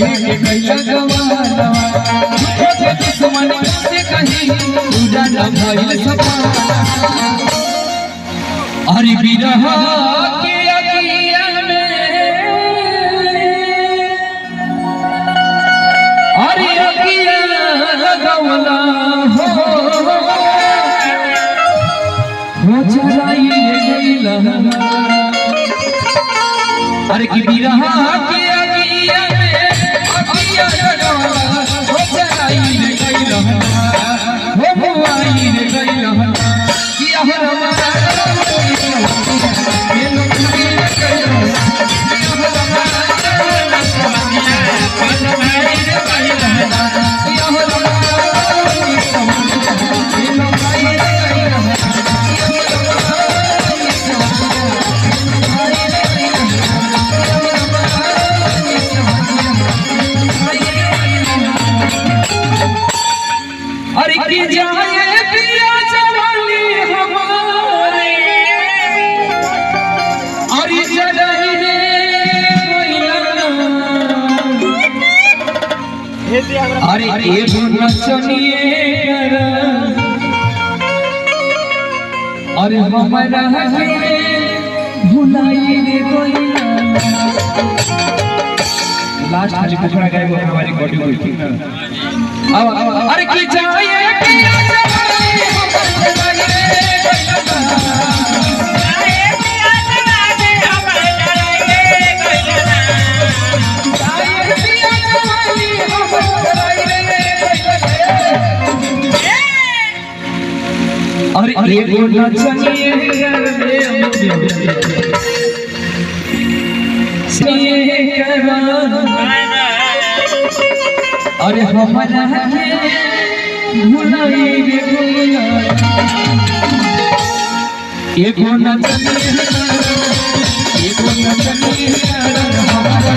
काहे के कैला गवाना के दुश्मन से कहीं पूजा न भइल सपना अरे बिरह के अगिया में अरे अगिया लगवला हो चलाई गईला अरे की बिरह के अगिया में अगिया लगवला हो चलाई गईला हो मुआई गईला कि हमरा अरे की जाए पिया जवानी हमारे अरे जलाई रे अरे एगो नचनिए कर अरे हमारा भुलाई रे कोइला लास्ट खाली कुछड़ा गाए वो हमारी बॉडी हुई थी ना अब अरे की जाए पिया जवानी हमारे अरे एगो नचनिए अरे हमारा भुलाई रे भुला एगो नचनिए हमारा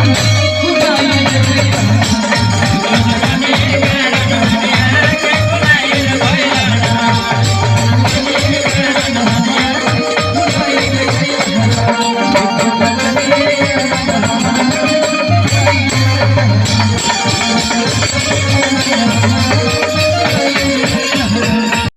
भुलाई रे